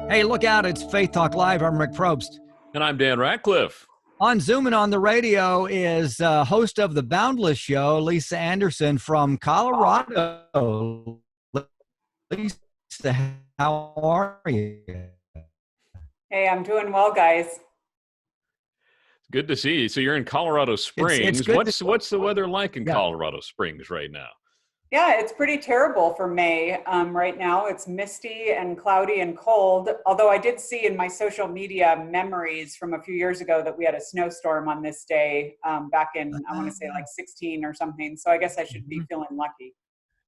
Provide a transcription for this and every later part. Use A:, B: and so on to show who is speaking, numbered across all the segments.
A: Hey, look out. It's Faith Talk Live. I'm Rick Probst.
B: And I'm Dan Ratcliffe.
A: On Zoom and on the radio is host of The Boundless Show, Lisa Anderson from Colorado. Lisa, how are you?
C: Hey, I'm doing well, guys.
B: Good to see you. So you're in Colorado Springs.
A: It's
B: What's the weather like in Colorado Springs right now?
C: Yeah, it's pretty terrible for May. Right now, it's misty and cloudy and cold. Although I did see in my social media memories from a few years ago that we had a snowstorm on this day back in, I want to say like 16 or something. So I guess I should be feeling lucky.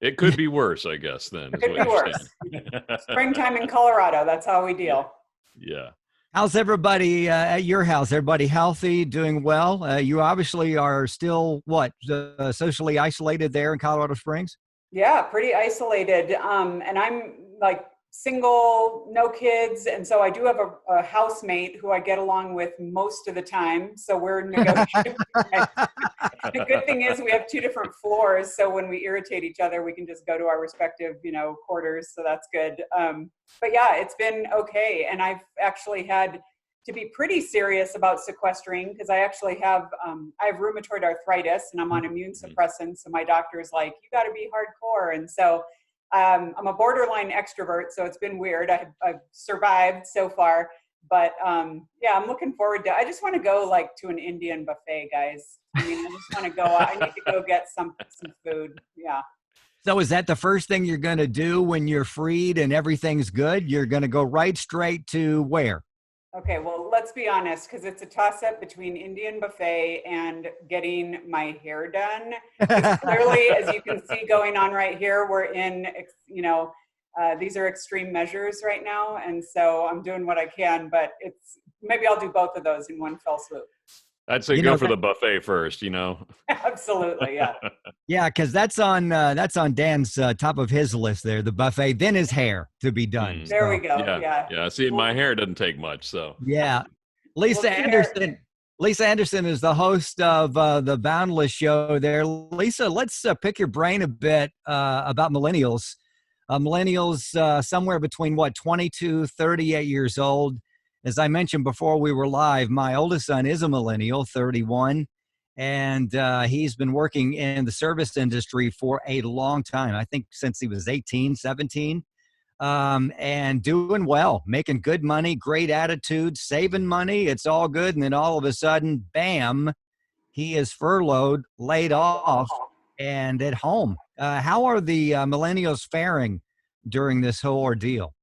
B: It could be worse, I guess, then.
C: It could be worse. Springtime in Colorado, that's how we deal.
B: Yeah.
A: How's everybody at your house? Everybody healthy, doing well? You obviously are still, socially isolated there in Colorado Springs?
C: Yeah, pretty isolated. And I'm like single, no kids. And so I do have a housemate who I get along with most of the time. So we're negotiating. The good thing is we have two different floors. So when we irritate each other, we can just go to our respective, quarters. So that's good. But yeah, it's been okay. And I've actually had to be pretty serious about sequestering because I actually have rheumatoid arthritis and I'm on immune suppressants. So my doctor is like, you got to be hardcore. And so I'm a borderline extrovert. So it's been weird. I've survived so far. But yeah, I'm looking forward to, I just want to go like to an Indian buffet, guys. I mean, I just want to go, I need to go get some food. Yeah.
A: So is that the first thing you're going to do when you're freed and everything's good? You're going to go right straight to where?
C: Okay, well, let's be honest, because it's a toss-up between Indian buffet and getting my hair done. Clearly, as you can see going on right here, we're in, these are extreme measures right now. And so I'm doing what I can, but maybe I'll do both of those in one fell swoop.
B: I'd say go for the buffet first,
C: Absolutely, yeah.
A: Yeah, because that's on Dan's top of his list there, the buffet, then his hair to be done.
C: There we go, yeah.
B: Yeah, see, my hair doesn't take much, so.
A: Yeah. Lisa Anderson is the host of the Boundless Show there. Lisa, let's pick your brain a bit about millennials. Millennials somewhere between, 22, 38 years old. As I mentioned before we were live, my oldest son is a millennial, 31, and he's been working in the service industry for a long time. I think since he was 18, 17, and doing well, making good money, great attitude, saving money. It's all good. And then all of a sudden, bam, he is furloughed, laid off, and at home. How are the millennials faring during this whole ordeal?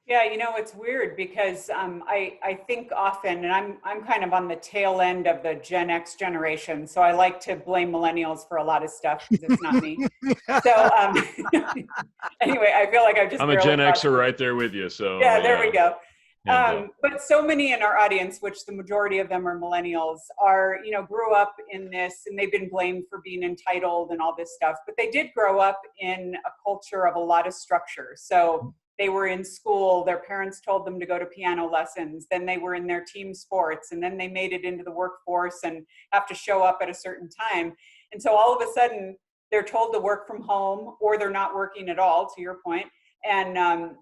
C: Yeah, it's weird because I think often, and I'm kind of on the tail end of the Gen X generation, so I like to blame millennials for a lot of stuff because it's not me. So anyway, I feel like
B: I'm a Gen Xer right there with you. So
C: yeah, there we go. But so many in our audience, which the majority of them are millennials, are, grew up in this and they've been blamed for being entitled and all this stuff, but they did grow up in a culture of a lot of structure. So they were in school, their parents told them to go to piano lessons, then they were in their team sports, and then they made it into the workforce and have to show up at a certain time. And so all of a sudden, they're told to work from home, or they're not working at all, to your point. And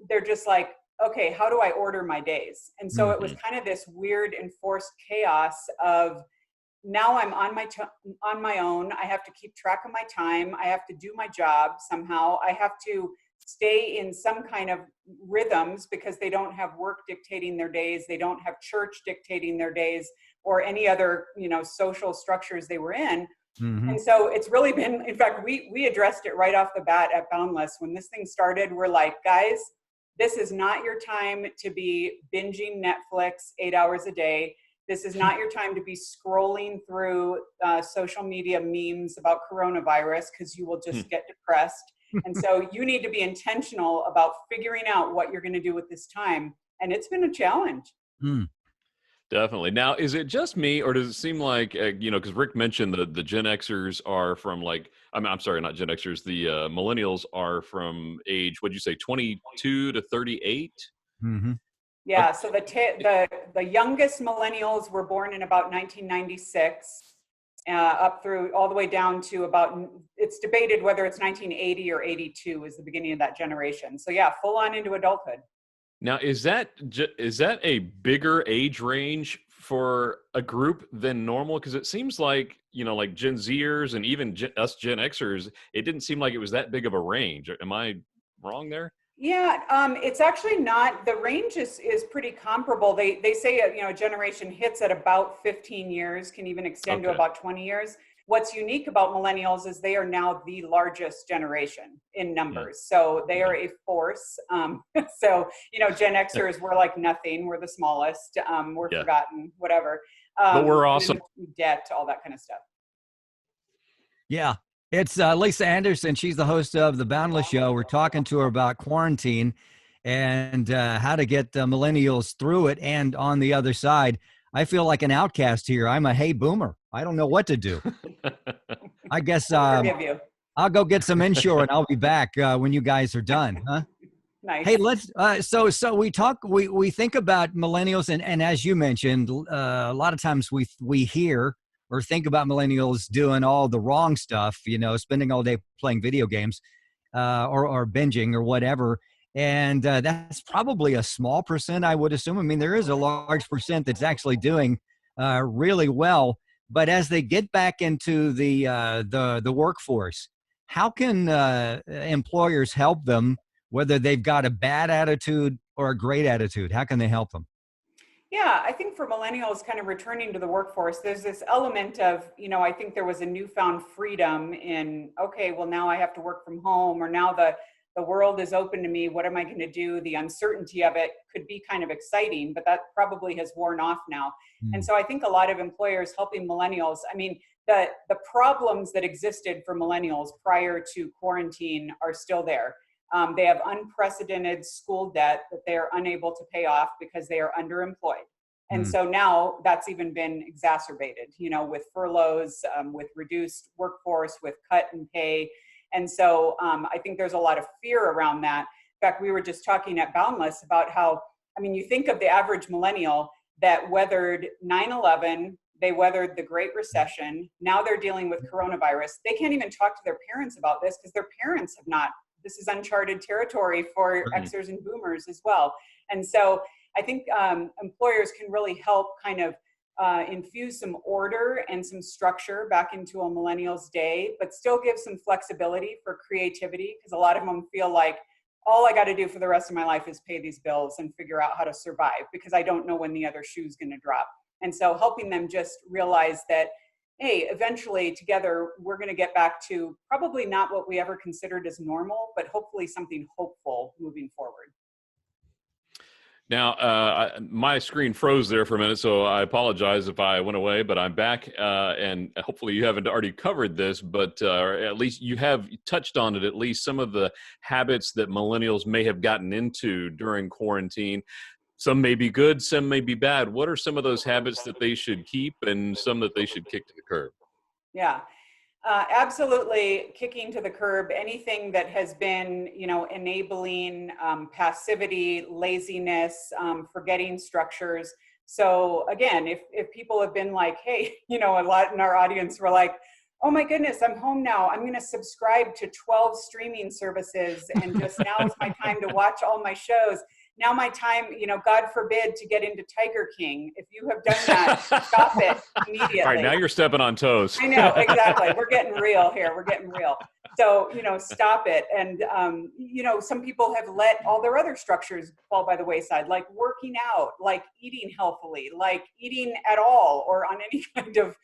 C: they're just like, okay, how do I order my days? And so it was kind of this weird enforced chaos of, now I'm on my own. I have to keep track of my time. I have to do my job somehow. I have to stay in some kind of rhythms because they don't have work dictating their days. They don't have church dictating their days or any other, social structures they were in. Mm-hmm. And so it's really been, in fact, we addressed it right off the bat at Boundless. When this thing started, we're like, guys, this is not your time to be binging Netflix 8 hours a day. This is not your time to be scrolling through social media memes about coronavirus because you will just get depressed. And so you need to be intentional about figuring out what you're going to do with this time. And it's been a challenge.
B: Definitely. Now, is it just me, or does it seem like, because Rick mentioned the Gen Xers are from I'm sorry, not Gen Xers, the millennials are from age, what'd you say, 22 to 38?
A: Mm-hmm.
C: Yeah, so the youngest millennials were born in about 1996. Up through all the way down to it's debated whether it's 1980 or 82 is the beginning of that generation. So yeah, full on into adulthood.
B: Now, is that a bigger age range for a group than normal? Because it seems like, like Gen Zers and even us Gen Xers, it didn't seem like it was that big of a range. Am I wrong there?
C: Yeah, it's actually not. The range is pretty comparable. They say a generation hits at about 15 years, can even extend to
B: Okay.
C: about 20 years. What's unique about millennials is they are now the largest generation in numbers. So they are a force. So Gen Xers, we're like nothing. We're the smallest. We're forgotten. Whatever.
B: But we're awesome.
C: Debt, all that kind of stuff.
A: Yeah. It's Lisa Anderson. She's the host of the Boundless Show. We're talking to her about quarantine and how to get millennials through it and on the other side. I feel like an outcast here. I'm a hey boomer. I don't know what to do. I guess I'll go get some Ensure and I'll be back when you guys are done. Huh?
C: Nice.
A: Hey, let's. So we talk. We think about millennials, and as you mentioned, a lot of times we hear or think about millennials doing all the wrong stuff, spending all day playing video games or binging or whatever. And that's probably a small percent, I would assume. I mean, there is a large percent that's actually doing really well. But as they get back into the workforce, how can employers help them, whether they've got a bad attitude or a great attitude? How can they help them?
C: Yeah, I think for millennials kind of returning to the workforce, there's this element of, I think there was a newfound freedom in, okay, well, now I have to work from home, or now the world is open to me. What am I going to do? The uncertainty of it could be kind of exciting, but that probably has worn off now. And so I think a lot of employers helping millennials, I mean, the problems that existed for millennials prior to quarantine are still there. They have unprecedented school debt that they are unable to pay off because they are underemployed. And so now that's even been exacerbated, with furloughs, with reduced workforce, with cut in pay. And so I think there's a lot of fear around that. In fact, we were just talking at Boundless about how, you think of the average millennial that weathered 9/11, they weathered the Great Recession. Now they're dealing with coronavirus. They can't even talk to their parents about this because their parents have not. This is uncharted territory for Xers and boomers as well. And so I think employers can really help kind of infuse some order and some structure back into a millennial's day, but still give some flexibility for creativity, because a lot of them feel like all I got to do for the rest of my life is pay these bills and figure out how to survive because I don't know when the other shoe's going to drop. And so helping them just realize that, hey, eventually together, we're going to get back to probably not what we ever considered as normal, but hopefully something hopeful moving forward.
B: Now, my screen froze there for a minute, so I apologize if I went away, but I'm back, and hopefully you haven't already covered this, but at least you have touched on it, at least some of the habits that millennials may have gotten into during quarantine. Some may be good, some may be bad. What are some of those habits that they should keep and some that they should kick to the curb?
C: Yeah, absolutely kicking to the curb anything that has been, enabling passivity, laziness, forgetting structures. So again, if people have been like, hey, a lot in our audience were like, oh my goodness, I'm home now. I'm going to subscribe to 12 streaming services and just now is my time to watch all my shows. Now my time, God forbid, to get into Tiger King. If you have done that, stop it immediately.
B: All right, now you're stepping on toes.
C: I know, exactly. We're getting real here. We're getting real. So, stop it. And, some people have let all their other structures fall by the wayside, like working out, like eating healthfully, like eating at all or on any kind of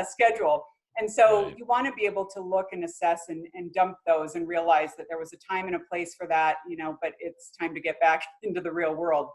C: schedule. And so you want to be able to look and assess and dump those and realize that there was a time and a place for that, but it's time to get back into the real world.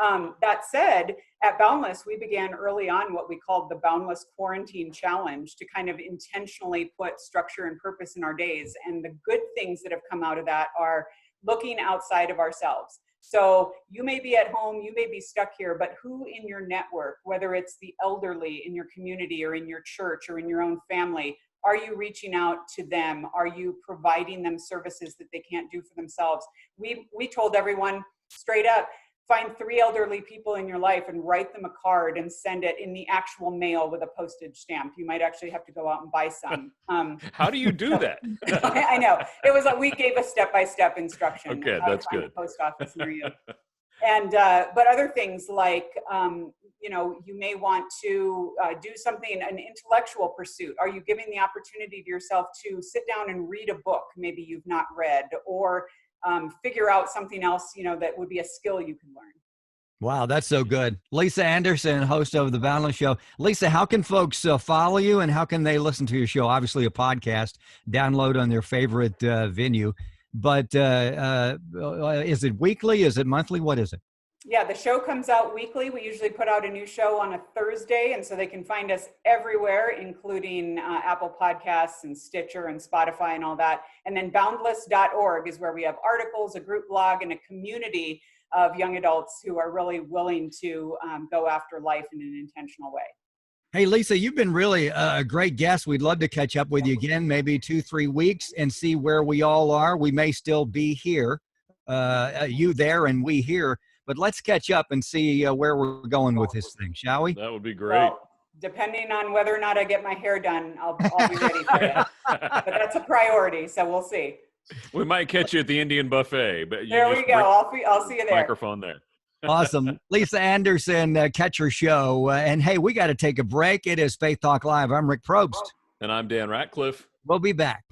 C: That said, at Boundless, we began early on what we called the Boundless Quarantine Challenge to kind of intentionally put structure and purpose in our days. And the good things that have come out of that are looking outside of ourselves. So you may be at home, you may be stuck here, but who in your network, whether it's the elderly in your community or in your church or in your own family, are you reaching out to them? Are you providing them services that they can't do for themselves? We told everyone straight up, find 3 elderly people in your life and write them a card and send it in the actual mail with a postage stamp. You might actually have to go out and buy some.
B: How do you do that?
C: I know. It was like we gave a step-by-step instruction.
B: Okay, that's good.
C: Post office near you. But other things like, you know, you may want to do something, an intellectual pursuit. Are you giving the opportunity to yourself to sit down and read a book maybe you've not read, or figure out something else, you know, that would be a skill you can learn?
A: Wow, that's so good. Lisa Anderson, host of The Boundless Show. Lisa, how can folks follow you, and how can they listen to your show? Obviously a podcast, download on their favorite venue. But is it weekly? Is it monthly? What is it?
C: Yeah, the show comes out weekly. We usually put out a new show on a Thursday, and so they can find us everywhere, including Apple Podcasts and Stitcher and Spotify and all that. And then boundless.org is where we have articles, a group blog, and a community of young adults who are really willing to go after life in an intentional way.
A: Hey, Lisa, you've been really a great guest. We'd love to catch up with you again, maybe 2-3 weeks, and see where we all are. We may still be here, you there and we here, but let's catch up and see where we're going with this thing, shall we?
B: That would be great.
C: Well, depending on whether or not I get my hair done, I'll be ready for you. But that's a priority, so we'll see.
B: We might catch you at the Indian buffet, but
C: there we go. I'll see you there.
B: Microphone there.
A: Awesome. Lisa Anderson, catch her show. And hey, we got to take a break. It is Faith Talk Live. I'm Rick Probst.
B: And I'm Dan Ratcliffe.
A: We'll be back.